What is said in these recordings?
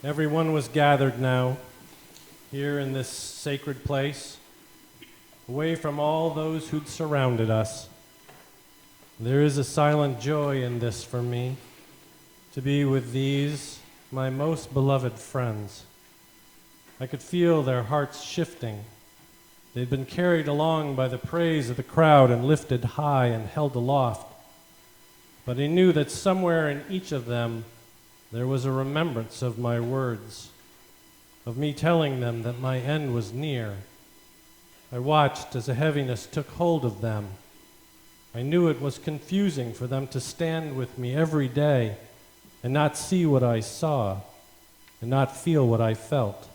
Everyone was gathered now, here in this sacred place, away from all those who'd surrounded us. There is a silent joy in this for me, to be with these, my most beloved friends. I could feel their hearts shifting. They'd been carried along by the praise of the crowd and lifted high and held aloft. But I knew that somewhere in each of them there was a remembrance of my words, of me telling them that my end was near. I watched as a heaviness took hold of them. I knew it was confusing for them to stand with me every day and not see what I saw and not feel what I felt.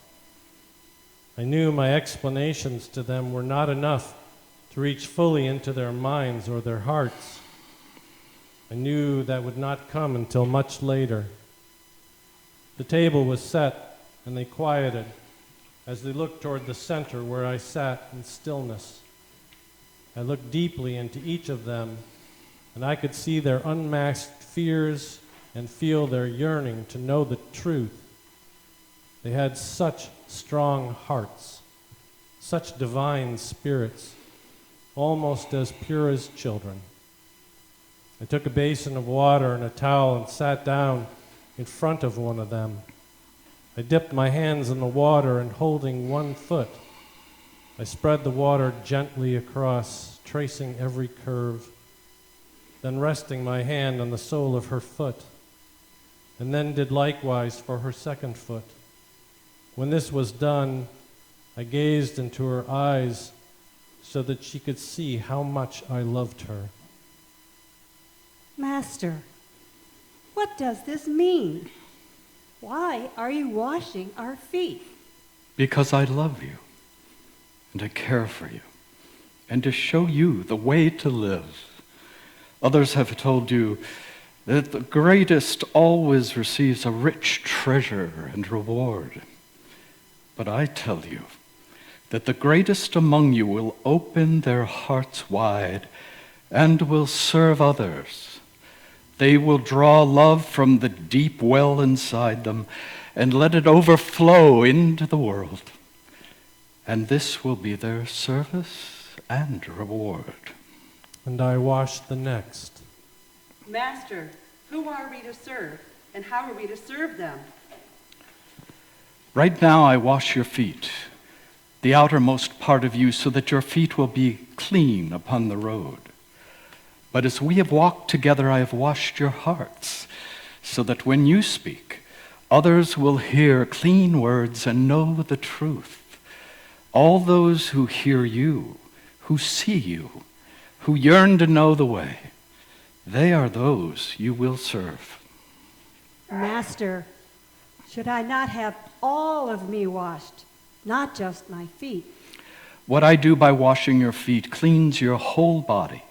I knew my explanations to them were not enough to reach fully into their minds or their hearts. I knew that would not come until much later. The table was set, and they quieted as they looked toward the center where I sat in stillness. I looked deeply into each of them, and I could see their unmasked fears and feel their yearning to know the truth. They had such strong hearts, such divine spirits, almost as pure as children. I took a basin of water and a towel and sat down in front of one of them. I dipped my hands in the water and holding one foot, I spread the water gently across, tracing every curve, then resting my hand on the sole of her foot, and then did likewise for her second foot. When this was done, I gazed into her eyes so that she could see how much I loved her. Master, what does this mean? Why are you washing our feet? Because I love you, and I care for you, and to show you the way to live. Others have told you that the greatest always receives a rich treasure and reward. But I tell you that the greatest among you will open their hearts wide and will serve others. They will draw love from the deep well inside them and let it overflow into the world. And this will be their service and reward. And I washed the next. Master, who are we to serve, and how are we to serve them? Right now I wash your feet, the outermost part of you, so that your feet will be clean upon the road. But as we have walked together, I have washed your hearts, so that when you speak, others will hear clean words and know the truth. All those who hear you, who see you, who yearn to know the way, they are those you will serve. Master, should I not have all of me washed, not just my feet? What I do by washing your feet cleans your whole body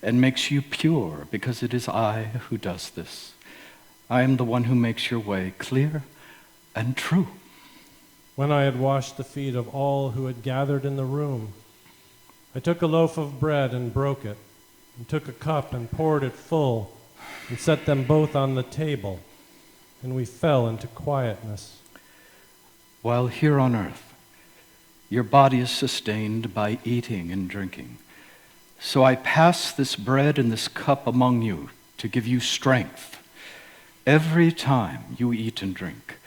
and makes you pure, because it is I who does this. I am the one who makes your way clear and true. When I had washed the feet of all who had gathered in the room, I took a loaf of bread and broke it, and took a cup and poured it full, and set them both on the table, and we fell into quietness. While here on earth, your body is sustained by eating and drinking. So I pass this bread and this cup among you to give you strength. Every time you eat and drink,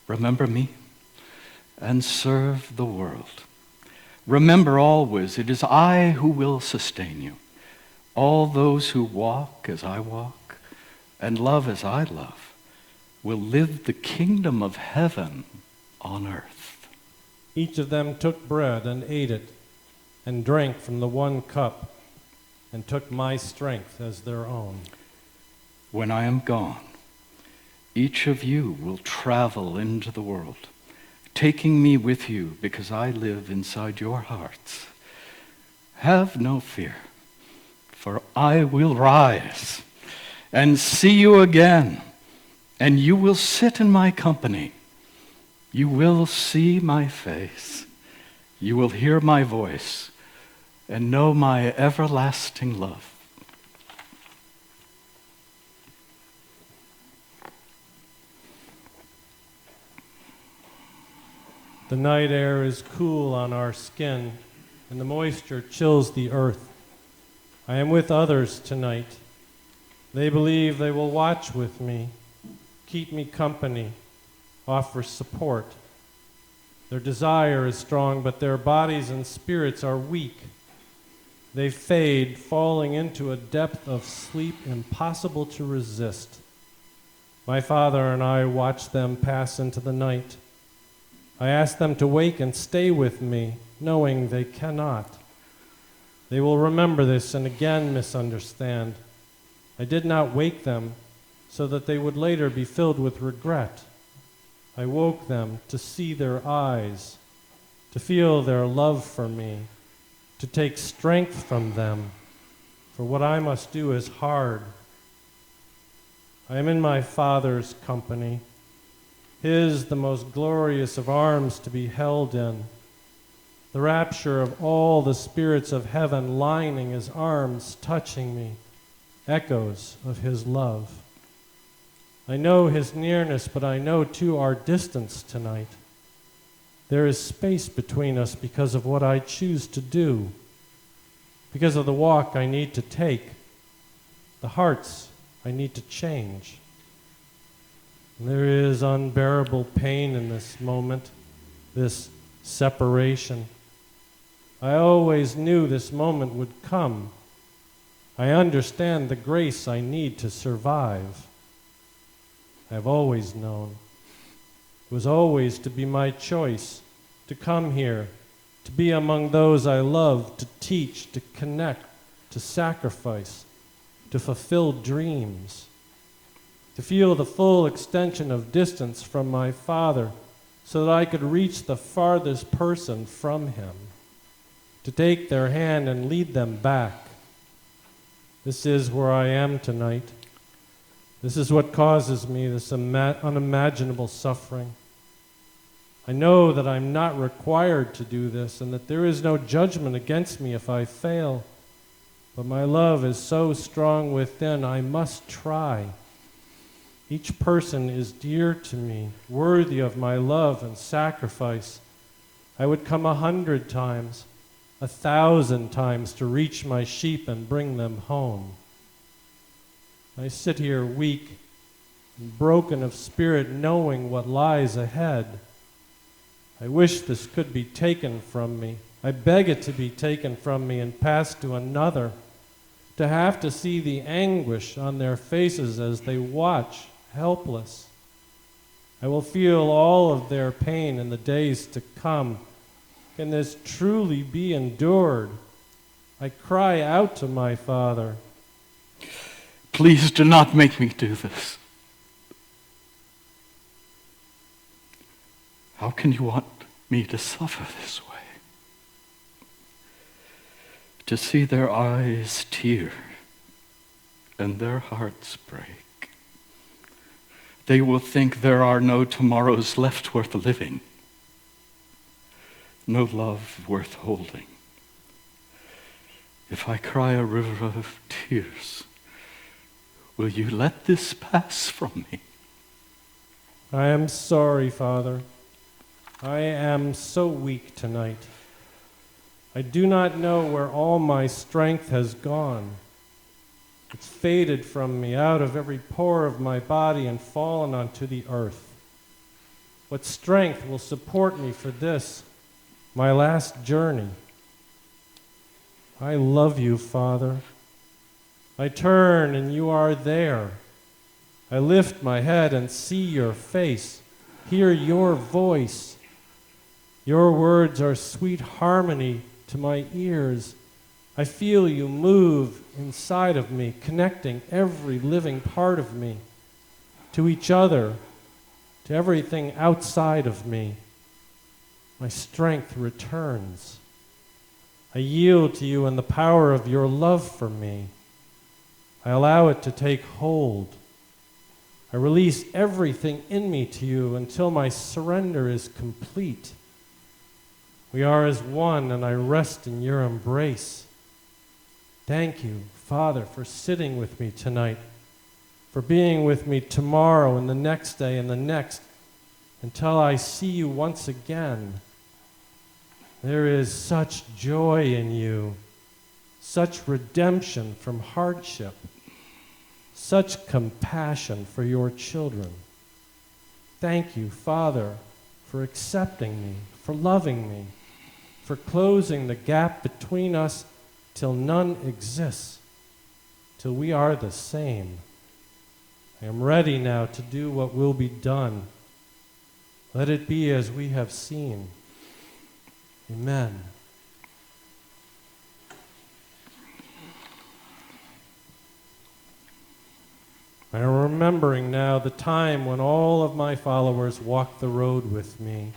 remember me and serve the world. Remember always, it is I who will sustain you. All those who walk as I walk and love as I love will live the kingdom of heaven on earth. Each of them took bread and ate it, and drank from the one cup, and took my strength as their own. When I am gone, each of you will travel into the world, taking me with you because I live inside your hearts. Have no fear, for I will rise and see you again, and you will sit in my company. You will see my face. You will hear my voice and know my everlasting love. The night air is cool on our skin, and the moisture chills the earth. I am with others tonight. They believe they will watch with me, keep me company, offer support. Their desire is strong, but their bodies and spirits are weak. They fade, falling into a depth of sleep impossible to resist. My father and I watch them pass into the night. I ask them to wake and stay with me, knowing they cannot. They will remember this and again misunderstand. I did not wake them so that they would later be filled with regret. I woke them to see their eyes, to feel their love for me, to take strength from them, for what I must do is hard. I am in my Father's company, His the most glorious of arms to be held in, the rapture of all the spirits of heaven lining His arms, touching me, echoes of His love. I know His nearness, but I know too our distance tonight. There is space between us because of what I choose to do, because of the walk I need to take, the hearts I need to change. And there is unbearable pain in this moment, this separation. I always knew this moment would come. I understand the grace I need to survive. I've always known. It was always to be my choice to come here, to be among those I love, to teach, to connect, to sacrifice, to fulfill dreams, to feel the full extension of distance from my Father so that I could reach the farthest person from Him, to take their hand and lead them back. This is where I am tonight. This is what causes me this unimaginable suffering. I know that I'm not required to do this and that there is no judgment against me if I fail. But my love is so strong within, I must try. Each person is dear to me, worthy of my love and sacrifice. I would come 100 times, 1,000 times to reach my sheep and bring them home. I sit here weak and broken of spirit, knowing what lies ahead. I wish this could be taken from me. I beg it to be taken from me and passed to another, to have to see the anguish on their faces as they watch, helpless. I will feel all of their pain in the days to come. Can this truly be endured? I cry out to my Father. Please do not make me do this. How can you want me to suffer this way? To see their eyes tear and their hearts break. They will think there are no tomorrows left worth living, no love worth holding. If I cry a river of tears, will you let this pass from me? I am sorry, Father. I am so weak tonight. I do not know where all my strength has gone. It's faded from me out of every pore of my body and fallen onto the earth. What strength will support me for this, my last journey? I love you, Father. I turn and you are there. I lift my head and see your face, hear your voice. Your words are sweet harmony to my ears. I feel you move inside of me, connecting every living part of me to each other, to everything outside of me. My strength returns. I yield to you in the power of your love for me. I allow it to take hold. I release everything in me to you until my surrender is complete. We are as one, and I rest in your embrace. Thank you, Father, for sitting with me tonight, for being with me tomorrow and the next day and the next, until I see you once again. There is such joy in you, such redemption from hardship, such compassion for your children. Thank you, Father, for accepting me, for loving me, for closing the gap between us till none exists, till we are the same. I am ready now to do what will be done. Let it be as we have seen. Amen. I am remembering now the time when all of my followers walked the road with me.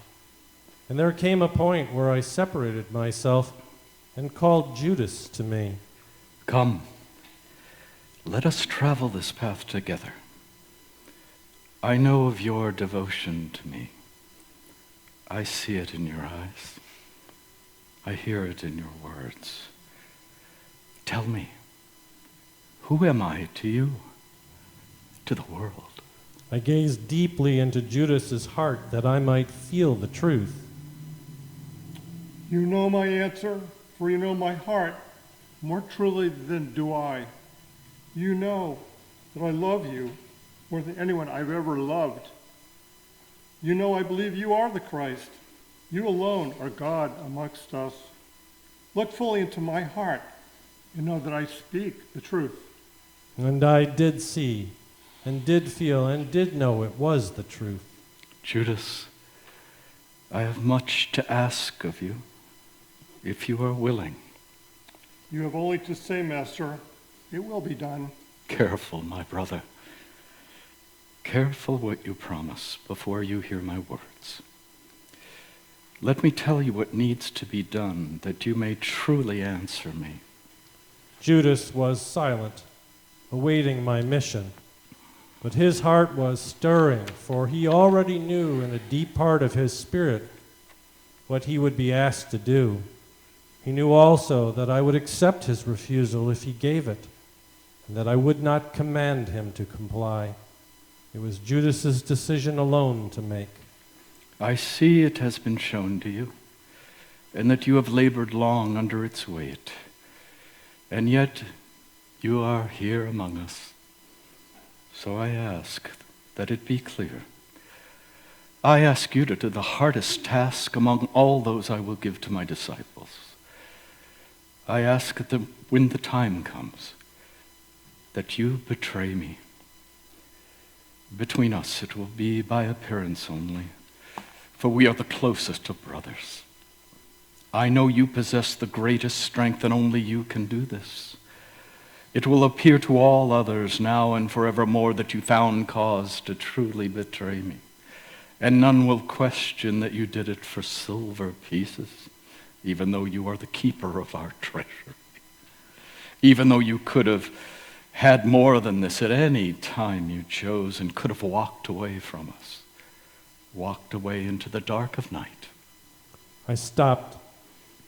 And there came a point where I separated myself and called Judas to me. Come, let us travel this path together. I know of your devotion to me. I see it in your eyes. I hear it in your words. Tell me, who am I to you, to the world? I gazed deeply into Judas's heart that I might feel the truth. You know my answer, for you know my heart more truly than do I. You know that I love you more than anyone I've ever loved. You know I believe you are the Christ. You alone are God amongst us. Look fully into my heart and know that I speak the truth. And I did see, and did feel, and did know it was the truth. Judas, I have much to ask of you, if you are willing. You have only to say, Master, it will be done. Careful, my brother. Careful what you promise before you hear my words. Let me tell you what needs to be done, that you may truly answer me. Judas was silent, awaiting my mission. But his heart was stirring, for he already knew in a deep part of his spirit what he would be asked to do. He knew also that I would accept his refusal if he gave it, and that I would not command him to comply. It was Judas's decision alone to make. I see it has been shown to you, and that you have labored long under its weight. And yet you are here among us. So I ask that it be clear. I ask you to do the hardest task among all those I will give to my disciples. I ask that when the time comes, that you betray me. Between us it will be by appearance only, for we are the closest of brothers. I know you possess the greatest strength, and only you can do this. It will appear to all others now and forevermore that you found cause to truly betray me, and none will question that you did it for silver pieces, even though you are the keeper of our treasure. Even though you could have had more than this at any time you chose and could have walked away from us, walked away into the dark of night. I stopped,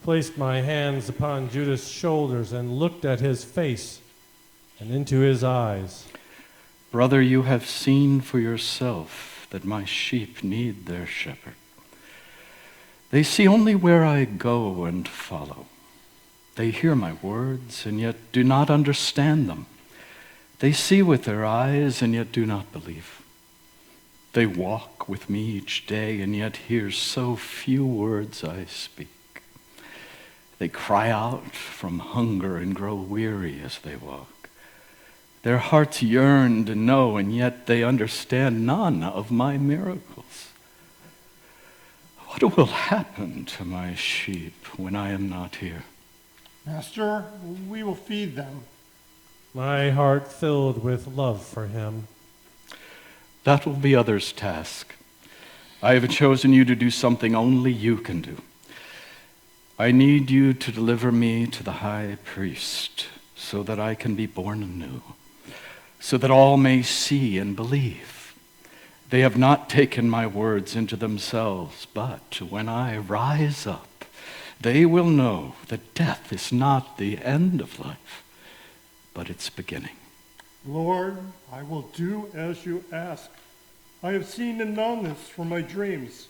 placed my hands upon Judas' shoulders, and looked at his face and into his eyes. Brother, you have seen for yourself that my sheep need their shepherd. They see only where I go and follow. They hear my words and yet do not understand them. They see with their eyes and yet do not believe. They walk with me each day and yet hear so few words I speak. They cry out from hunger and grow weary as they walk. Their hearts yearn to know, and yet they understand none of my miracles. What will happen to my sheep when I am not here? Master, we will feed them. My heart filled with love for him. That will be others' task. I have chosen you to do something only you can do. I need you to deliver me to the high priest so that I can be born anew, so that all may see and believe. They have not taken my words into themselves, but when I rise up, they will know that death is not the end of life, but its beginning. Lord, I will do as you ask. I have seen and known this from my dreams.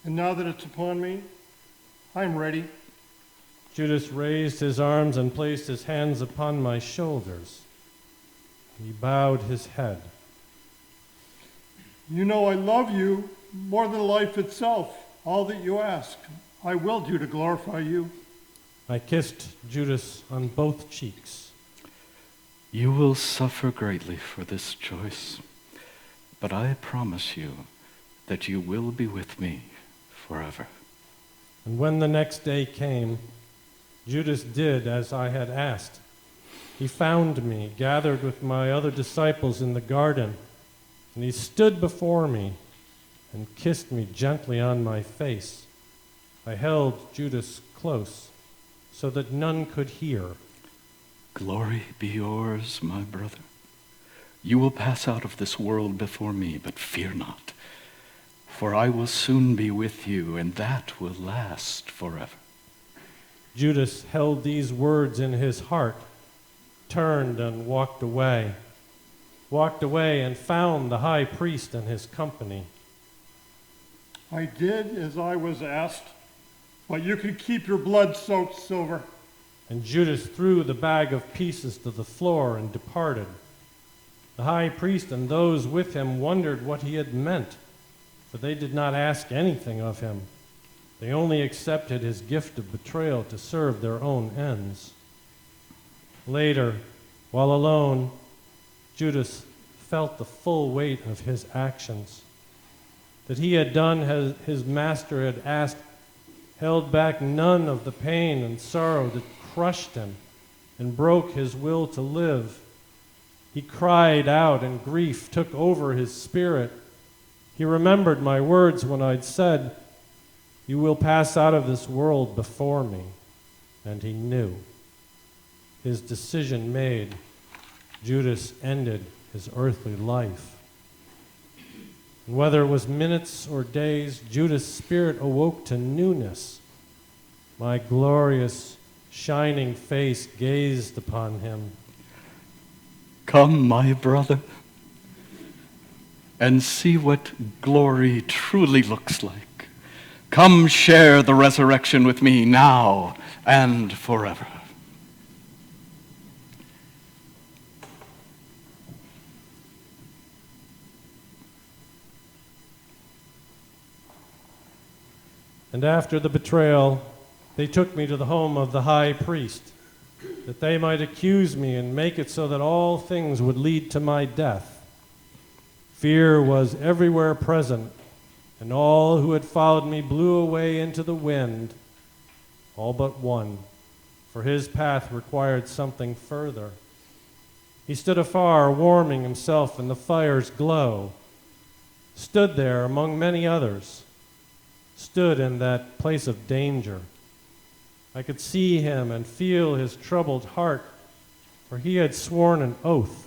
And now that it's upon me, I'm ready. Judas raised his arms and placed his hands upon my shoulders. He bowed his head. You know I love you more than life itself. All that you ask, I will do to glorify you. I kissed Judas on both cheeks. You will suffer greatly for this choice, but I promise you that you will be with me forever. And when the next day came, Judas did as I had asked. He found me, gathered with my other disciples in the garden, and he stood before me and kissed me gently on my face. I held Judas close so that none could hear. Glory be yours, my brother. You will pass out of this world before me, but fear not, for I will soon be with you, and that will last forever. Judas held these words in his heart, turned and walked away and found the high priest and his company. I did as I was asked, but you can keep your blood-soaked silver. And Judas threw the bag of pieces to the floor and departed. The high priest and those with him wondered what he had meant, for they did not ask anything of him. They only accepted his gift of betrayal to serve their own ends. Later, while alone, Judas felt the full weight of his actions. That he had done as his master had asked, held back none of the pain and sorrow that crushed him and broke his will to live. He cried out, and grief took over his spirit. He remembered my words when I'd said, "You will pass out of this world before me," and he knew. His decision made, Judas ended his earthly life. And whether it was minutes or days, Judas' spirit awoke to newness. My glorious, shining face gazed upon him. Come, my brother, and see what glory truly looks like. Come share the resurrection with me now and forever. And after the betrayal, they took me to the home of the high priest, that they might accuse me and make it so that all things would lead to my death. Fear was everywhere present, and all who had followed me blew away into the wind, all but one, for his path required something further. He stood afar, warming himself in the fire's glow, stood there among many others, stood in that place of danger. I could see him and feel his troubled heart, for he had sworn an oath,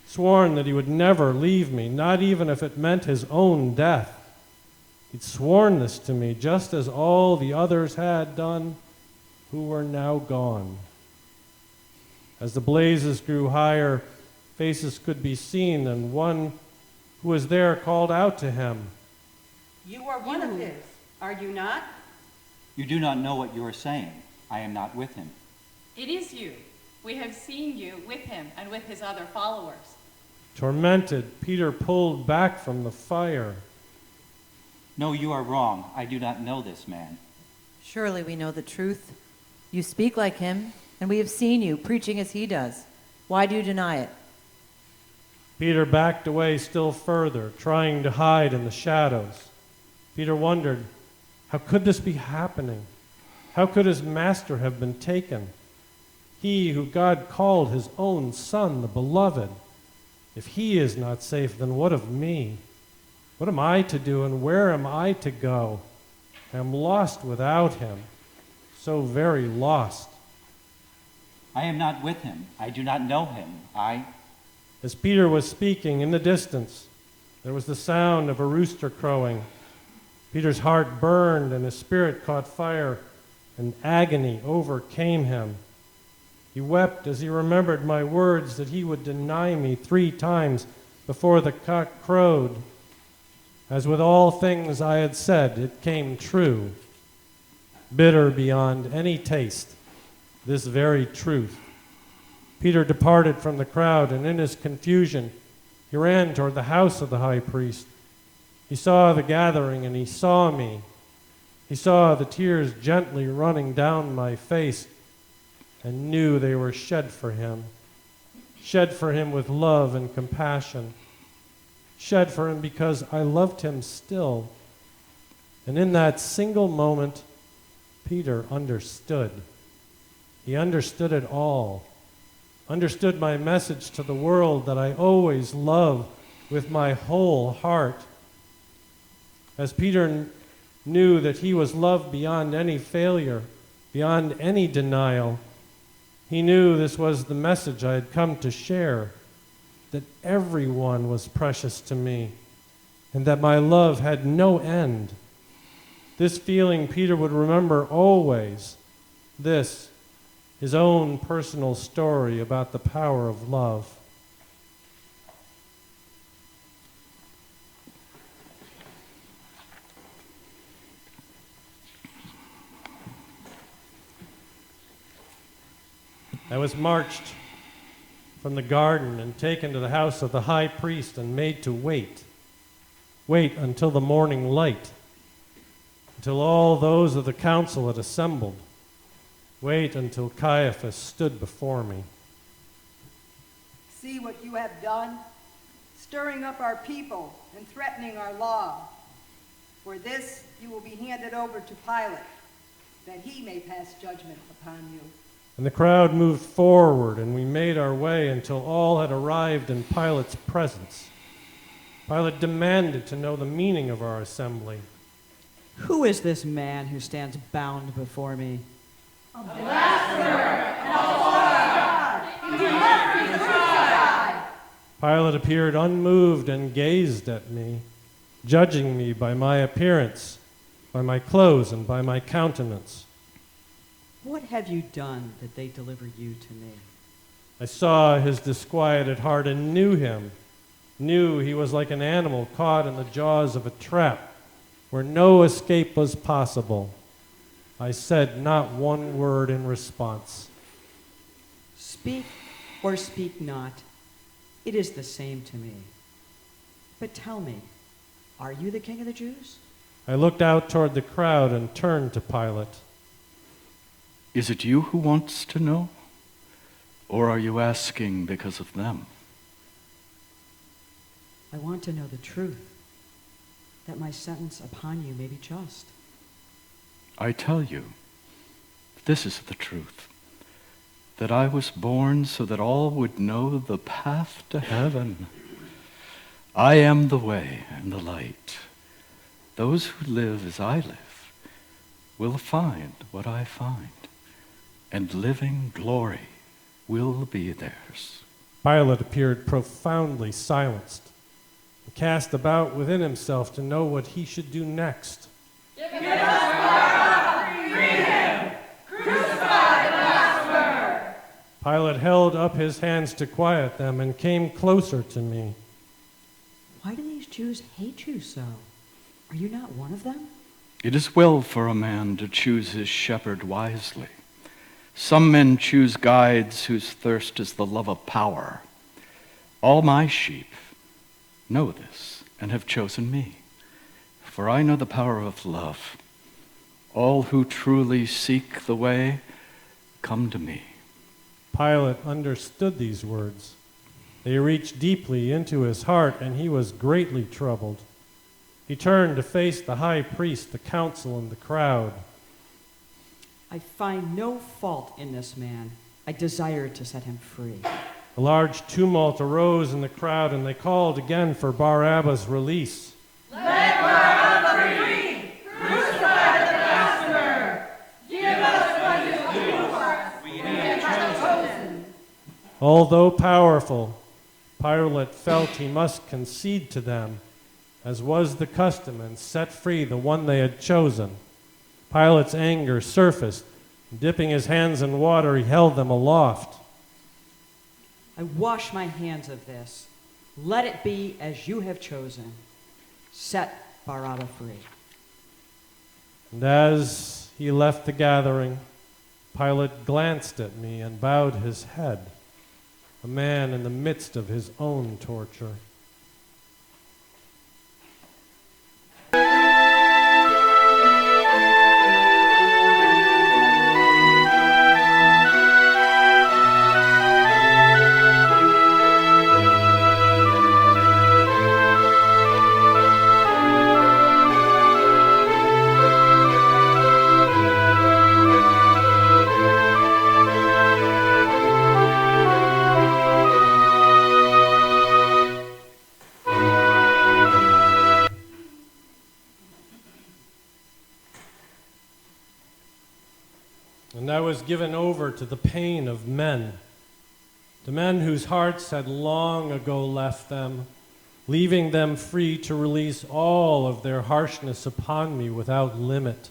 sworn that he would never leave me, not even if it meant his own death. He'd sworn this to me, just as all the others had done who were now gone. As the blazes grew higher, faces could be seen, and one who was there called out to him, You are one of his, are you not? You do not know what you are saying. I am not with him. It is you. We have seen you with him and with his other followers. Tormented, Peter pulled back from the fire. No, you are wrong. I do not know this man. Surely we know the truth. You speak like him, and we have seen you preaching as he does. Why do you deny it? Peter backed away still further, trying to hide in the shadows. Peter wondered, how could this be happening? How could his master have been taken? He who God called his own son, the beloved. If he is not safe, then what of me? What am I to do, and where am I to go? I am lost without him, so very lost. I am not with him. I do not know him. As Peter was speaking, in the distance, there was the sound of a rooster crowing. Peter's heart burned, and his spirit caught fire, and agony overcame him. He wept as he remembered my words that he would deny me 3 times, before the cock crowed. As with all things I had said, it came true. Bitter beyond any taste, this very truth. Peter departed from the crowd, and in his confusion, he ran toward the house of the high priest. He saw the gathering, and he saw me. He saw the tears gently running down my face, and knew they were shed for him with love and compassion, shed for him because I loved him still. And in that single moment, Peter understood. He understood it all, understood my message to the world that I always love with my whole heart. As Peter knew that he was loved beyond any failure, beyond any denial, he knew this was the message I had come to share, that everyone was precious to me, and that my love had no end. This feeling Peter would remember always. This, his own personal story about the power of love. I was marched from the garden and taken to the house of the high priest and made to wait until the morning light, until all those of the council had assembled, wait until Caiaphas stood before me. See what you have done, stirring up our people and threatening our law. For this you will be handed over to Pilate, that he may pass judgment upon you. And the crowd moved forward, and we made our way until all had arrived in Pilate's presence. Pilate demanded to know the meaning of our assembly. Who is this man who stands bound before me? A blasphemer and a false god! He must be crucified! Pilate appeared unmoved and gazed at me, judging me by my appearance, by my clothes, and by my countenance. What have you done that they deliver you to me? I saw his disquieted heart and knew him, knew he was like an animal caught in the jaws of a trap where no escape was possible. I said not one word in response. Speak or speak not, it is the same to me. But tell me, are you the king of the Jews? I looked out toward the crowd and turned to Pilate. Is it you who wants to know? Or are you asking because of them? I want to know the truth, that my sentence upon you may be just. I tell you, this is the truth, that I was born so that all would know the path to heaven. I am the way and the light. Those who live as I live will find what I find, and living glory will be theirs. Pilate appeared profoundly silenced and cast about within himself to know what he should do next. Give us Barabbas! Free him! Crucify the blasphemer! Pilate held up his hands to quiet them and came closer to me. Why do these Jews hate you so? Are you not one of them? It is well for a man to choose his shepherd wisely. Some men choose guides whose thirst is the love of power. All my sheep know this and have chosen me, for I know the power of love. All who truly seek the way come to me. Pilate understood these words. They reached deeply into his heart, and he was greatly troubled. He turned to face the high priest, the council, and the crowd. I find no fault in this man. I desire to set him free. A large tumult arose in the crowd, and they called again for Barabbas' release. Let Barabbas free! Crucify the blasphemer! Give us what is due us! We have chosen. Although powerful, Pilate felt he must concede to them, as was the custom, and set free the one they had chosen. Pilate's anger surfaced. Dipping his hands in water, he held them aloft. I wash my hands of this. Let it be as you have chosen. Set Barabbas free. And as he left the gathering, Pilate glanced at me and bowed his head, a man in the midst of his own torture. And I was given over to the pain of men, the men whose hearts had long ago left them, leaving them free to release all of their harshness upon me without limit.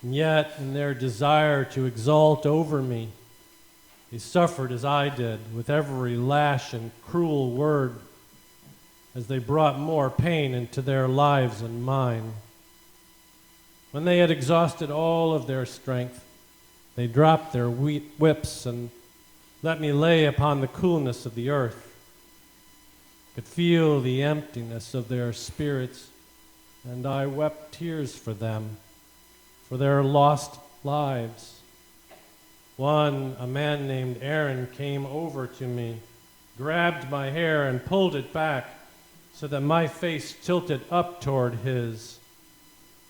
And yet, in their desire to exalt over me, they suffered as I did, with every lash and cruel word, as they brought more pain into their lives and mine. When they had exhausted all of their strength, they dropped their whips and let me lay upon the coolness of the earth. I could feel the emptiness of their spirits, and I wept tears for them, for their lost lives. One, a man named Aaron, came over to me, grabbed my hair and pulled it back so that my face tilted up toward his.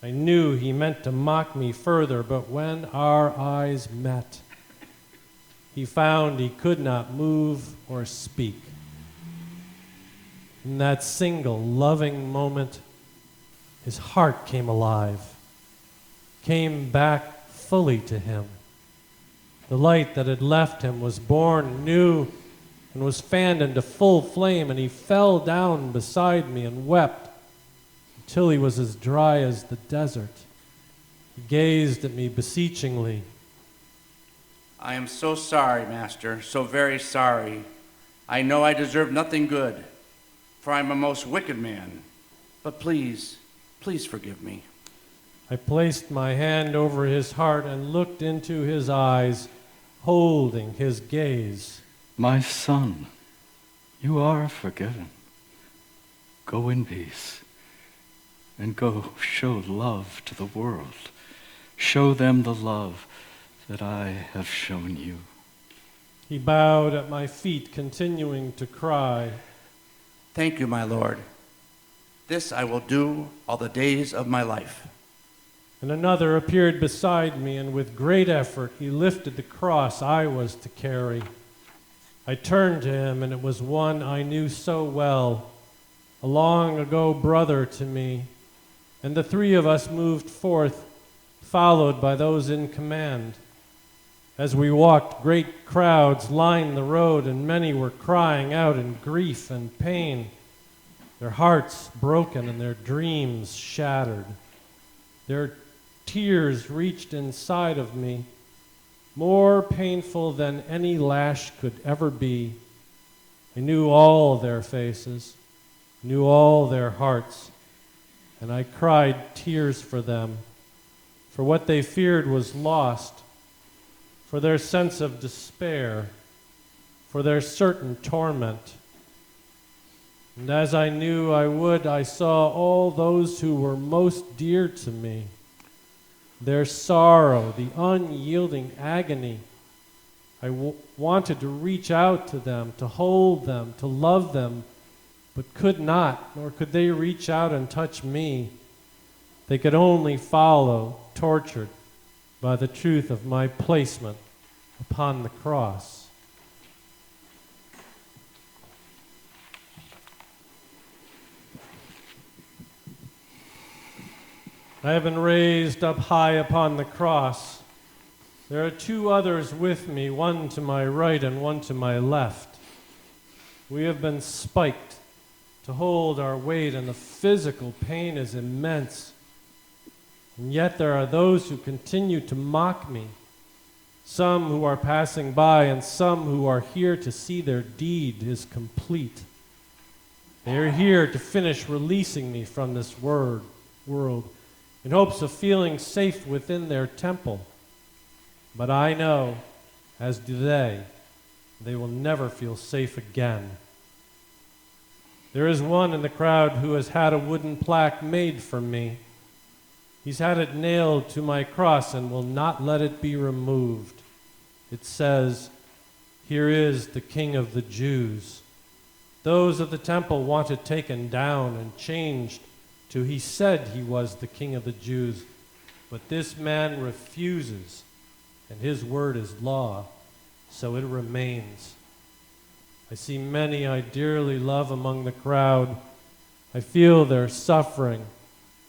I knew he meant to mock me further, but when our eyes met, he found he could not move or speak. In that single loving moment, his heart came alive, came back fully to him. The light that had left him was born new and was fanned into full flame, and he fell down beside me and wept until he was as dry as the desert. He gazed at me beseechingly. I am so sorry, Master, so very sorry. I know I deserve nothing good, for I am a most wicked man. But please, please forgive me. I placed my hand over his heart and looked into his eyes, holding his gaze. My son, you are forgiven. Go in peace. And go show love to the world. Show them the love that I have shown you. He bowed at my feet, continuing to cry. Thank you, my Lord. This I will do all the days of my life. And another appeared beside me, and with great effort he lifted the cross I was to carry. I turned to him, and it was one I knew so well, a long ago brother to me. And the three of us moved forth, followed by those in command. As we walked, great crowds lined the road, and many were crying out in grief and pain, their hearts broken and their dreams shattered. Their tears reached inside of me, more painful than any lash could ever be. I knew all their faces, knew all their hearts, and I cried tears for them, for what they feared was lost, for their sense of despair, for their certain torment. And as I knew I would, I saw all those who were most dear to me, their sorrow, the unyielding agony. I wanted to reach out to them, to hold them, to love them, but could not, nor could they reach out and touch me. They could only follow, tortured by the truth of my placement upon the cross. I have been raised up high upon the cross. There are two others with me, one to my right and one to my left. We have been spiked to hold our weight, and the physical pain is immense. And yet there are those who continue to mock me, some who are passing by and some who are here to see their deed is complete. They are here to finish releasing me from this world in hopes of feeling safe within their temple. But I know, as do they will never feel safe again. There is one in the crowd who has had a wooden plaque made for me. He's had it nailed to my cross and will not let it be removed. It says, "Here is the King of the Jews." Those of the temple want it taken down and changed to "He said he was the King of the Jews." But this man refuses, and his word is law, so it remains. I see many I dearly love among the crowd. I feel their suffering,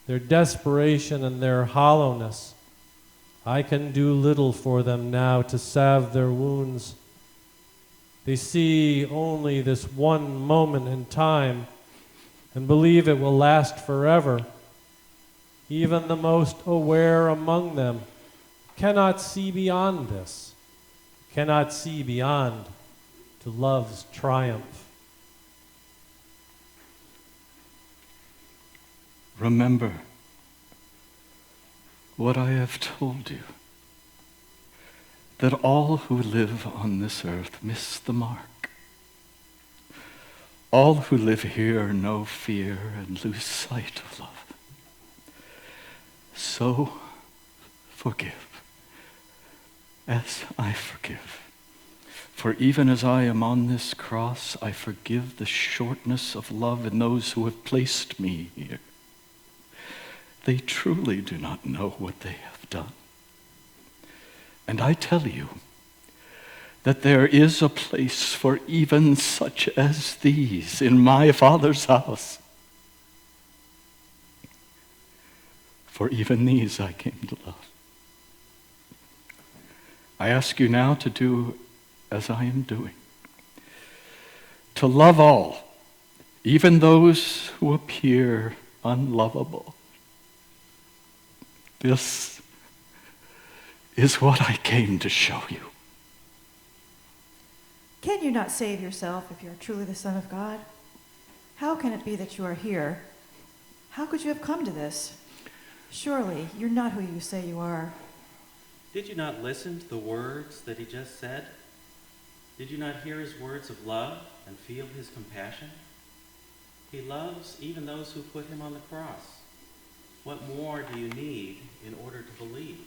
their desperation, and their hollowness. I can do little for them now to salve their wounds. They see only this one moment in time and believe it will last forever. Even the most aware among them cannot see beyond this, cannot see beyond to love's triumph. Remember what I have told you, that all who live on this earth miss the mark. All who live here know fear and lose sight of love. So forgive as I forgive. For even as I am on this cross, I forgive the shortness of love in those who have placed me here. They truly do not know what they have done. And I tell you that there is a place for even such as these in my Father's house. For even these I came to love. I ask you now to do as I am doing, to love all, even those who appear unlovable. This is what I came to show you. Can you not save yourself if you are truly the Son of God? How can it be that you are here? How could you have come to this? Surely you're not who you say you are. Did you not listen to the words that he just said? Did you not hear his words of love and feel his compassion? He loves even those who put him on the cross. What more do you need in order to believe?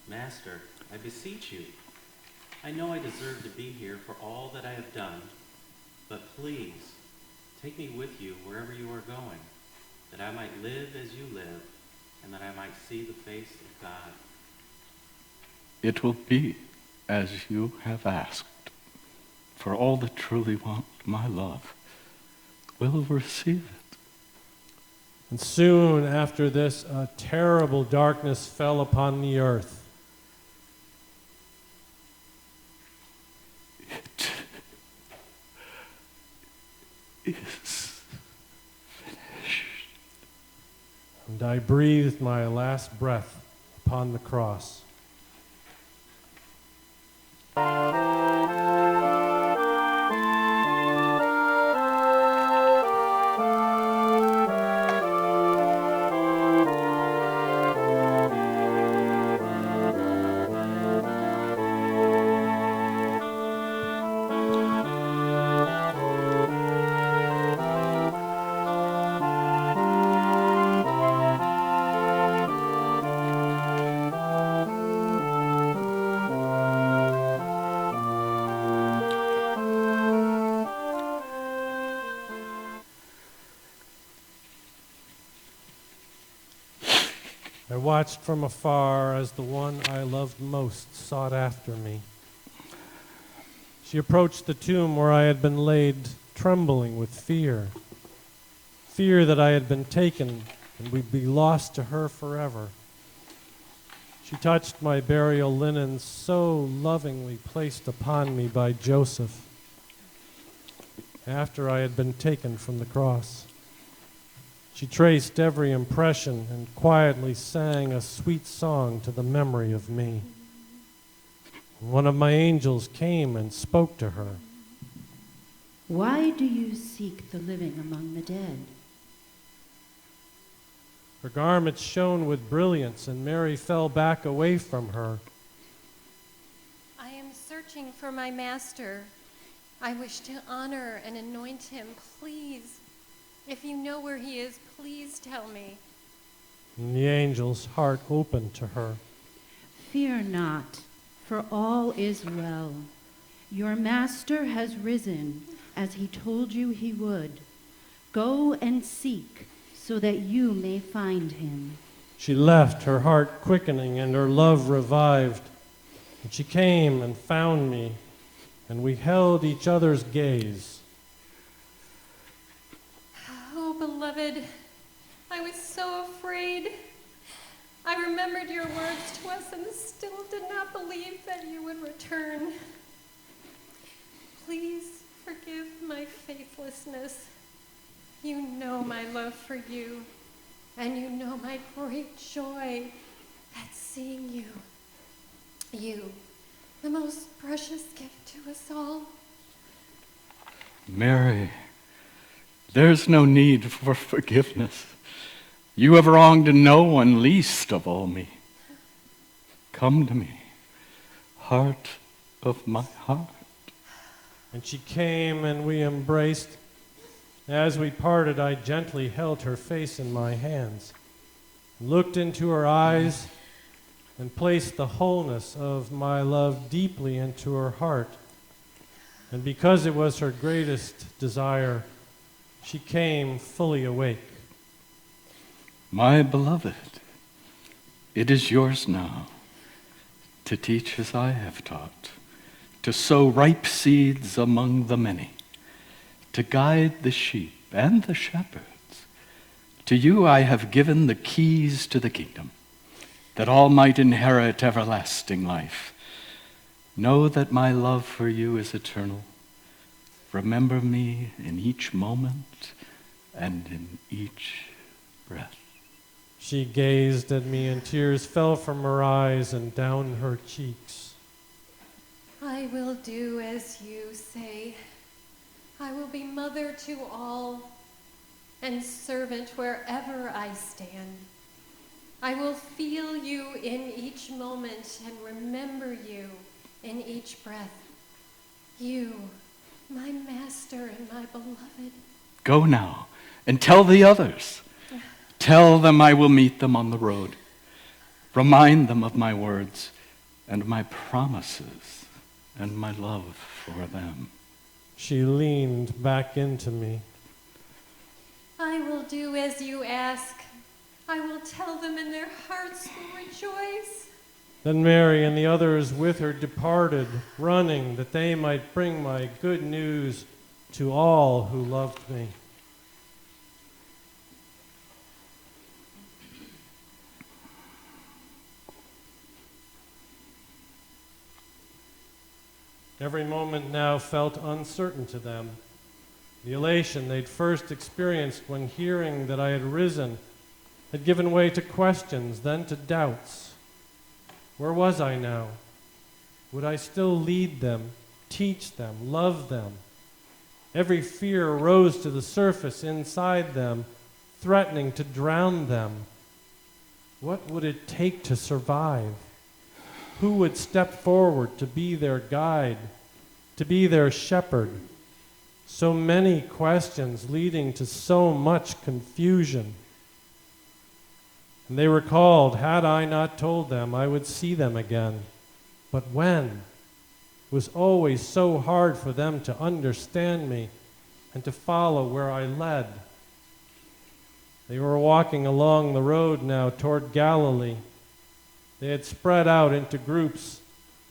Master, I beseech you. I know I deserve to be here for all that I have done, but please take me with you wherever you are going, that I might live as you live, and that I might see the face of God. It will be as you have asked, for all that truly want my love will receive it. And soon after this, a terrible darkness fell upon the earth. It is finished. And I breathed my last breath upon the cross. I watched from afar as the one I loved most sought after me. She approached the tomb where I had been laid, trembling with fear. Fear that I had been taken and would be lost to her forever. She touched my burial linen so lovingly placed upon me by Joseph after I had been taken from the cross. She traced every impression and quietly sang a sweet song to the memory of me. One of my angels came and spoke to her. Why do you seek the living among the dead? Her garments shone with brilliance, and Mary fell back away from her. I am searching for my master. I wish to honor and anoint him. Please, if you know where he is, please tell me. And the angel's heart opened to her. Fear not, for all is well. Your master has risen, as he told you he would. Go and seek, so that you may find him. She left, her heart quickening and her love revived. And she came and found me, and we held each other's gaze. Oh, beloved, I was so afraid. I remembered your words to us and still did not believe that you would return. Please forgive my faithlessness. You know my love for you, and you know my great joy at seeing you. You, the most precious gift to us all. Mary, there's no need for forgiveness. You have wronged no one, least of all me. Come to me, heart of my heart. And she came and we embraced. As we parted, I gently held her face in my hands, looked into her eyes, and placed the wholeness of my love deeply into her heart. And because it was her greatest desire, she came fully awake. My beloved, it is yours now to teach as I have taught, to sow ripe seeds among the many, to guide the sheep and the shepherds. To you I have given the keys to the kingdom, that all might inherit everlasting life. Know that my love for you is eternal. Remember me in each moment and in each breath. She gazed at me, and tears fell from her eyes and down her cheeks. I will do as you say. I will be mother to all and servant wherever I stand. I will feel you in each moment and remember you in each breath. You, my master and my beloved. Go now and tell the others. Tell them I will meet them on the road. Remind them of my words and my promises and my love for them. She leaned back into me. I will do as you ask. I will tell them, and their hearts will rejoice. Then Mary and the others with her departed, running that they might bring my good news to all who loved me. Every moment now felt uncertain to them. The elation they'd first experienced when hearing that I had risen had given way to questions, then to doubts. Where was I now? Would I still lead them, teach them, love them? Every fear rose to the surface inside them, threatening to drown them. What would it take to survive? Who would step forward to be their guide, to be their shepherd? So many questions leading to so much confusion. And they recalled, had I not told them, I would see them again. But when? It was always so hard for them to understand me and to follow where I led. They were walking along the road now toward Galilee. They had spread out into groups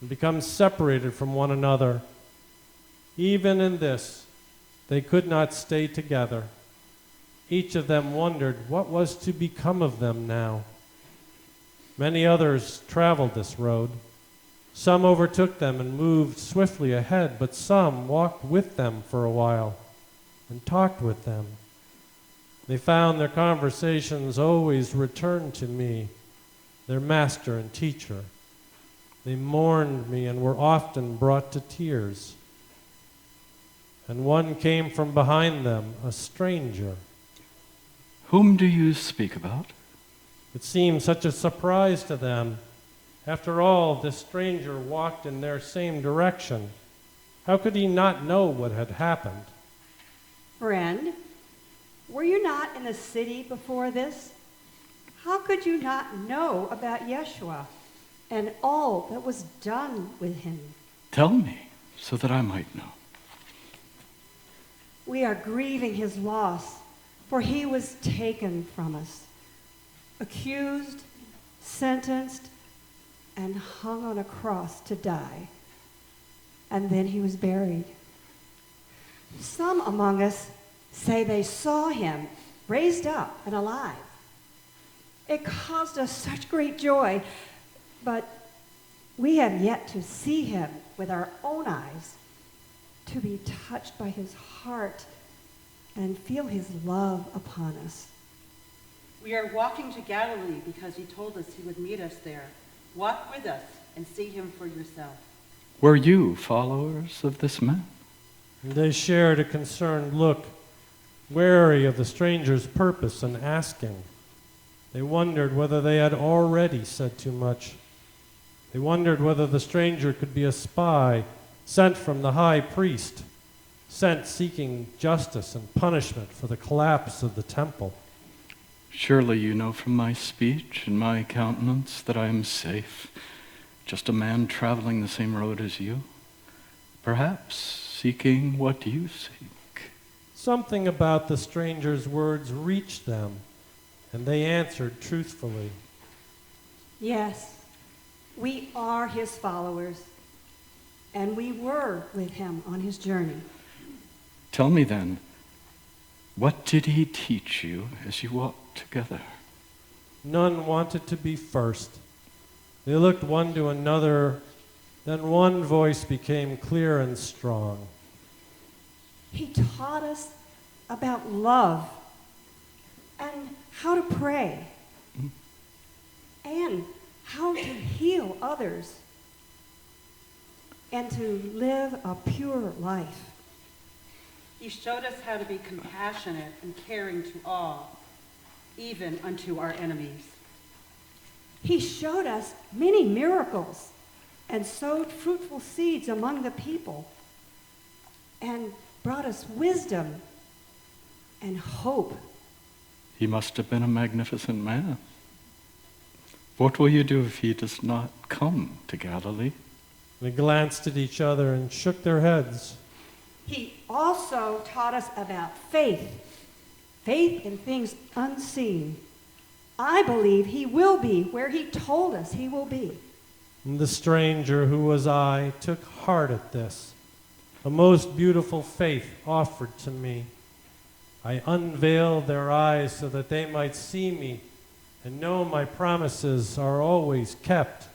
and become separated from one another. Even in this, they could not stay together. Each of them wondered what was to become of them now. Many others traveled this road. Some overtook them and moved swiftly ahead, but some walked with them for a while and talked with them. They found their conversations always returned to me, their master and teacher. They mourned me and were often brought to tears. and one came from behind them, a stranger. Whom do you speak about? It seemed such a surprise to them. After all, this stranger walked in their same direction. How could he not know what had happened? Friend, were you not in the city before this? How could you not know about Yeshua and all that was done with him? Tell me, so that I might know. We are grieving his loss, for he was taken from us, accused, sentenced, and hung on a cross to die. And then he was buried. Some among us say they saw him raised up and alive. It caused us such great joy, but we have yet to see him with our own eyes, to be touched by his heart and feel his love upon us. We are walking to Galilee because he told us he would meet us there. Walk with us and see him for yourself. Were you followers of this man? And they shared a concerned look, wary of the stranger's purpose and asking. They wondered whether they had already said too much. They wondered whether the stranger could be a spy sent from the high priest, sent seeking justice and punishment for the collapse of the temple. Surely you know from my speech and my countenance that I am safe, just a man traveling the same road as you, perhaps seeking what you seek. Something about the stranger's words reached them, and they answered truthfully. Yes, we are his followers, and we were with him on his journey. Tell me then, what did he teach you as you walked together? None wanted to be first. They looked one to another, then one voice became clear and strong. He taught us about love and how to pray and how to heal others and to live a pure life. He showed us how to be compassionate and caring to all, even unto our enemies. He showed us many miracles and sowed fruitful seeds among the people and brought us wisdom and hope. He must have been a magnificent man. What will you do if he does not come to Galilee? They glanced at each other and shook their heads. He also taught us about faith in things unseen. I believe he will be where he told us he will be. And the stranger, who was I, took heart at this. A most beautiful faith offered to me. I unveiled their eyes so that they might see me and know my promises are always kept.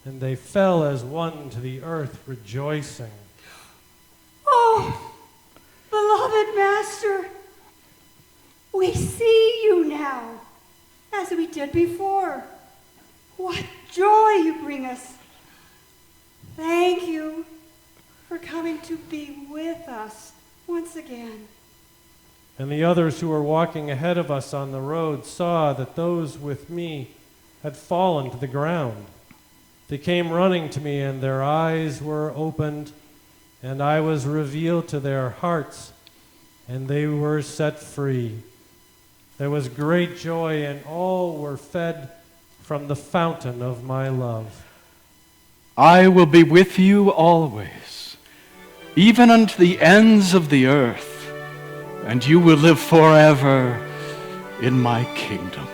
And they fell as one to the earth, rejoicing. Oh, beloved Master, we see you now as we did before. What joy you bring us. Thank you for coming to be with us once again. And the others who were walking ahead of us on the road saw that those with me had fallen to the ground. They came running to me, and their eyes were opened, and I was revealed to their hearts, and they were set free. There was great joy, and all were fed from the fountain of my love. I will be with you always, even unto the ends of the earth, and you will live forever in my kingdom.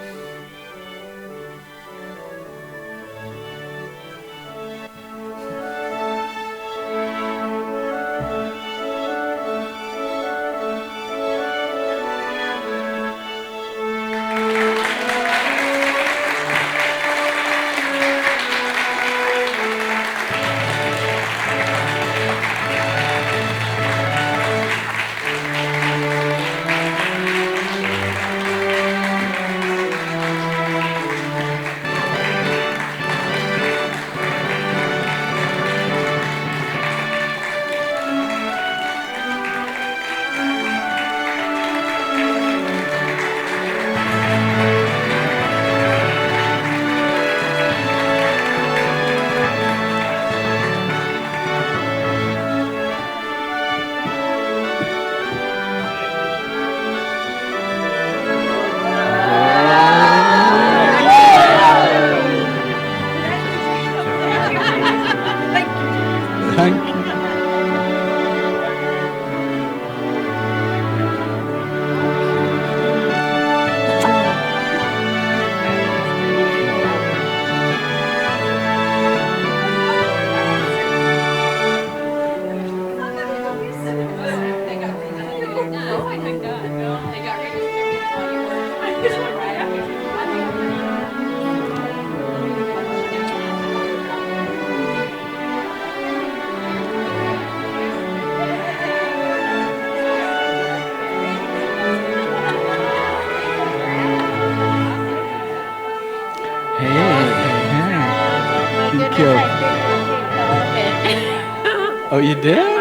Oh, you did?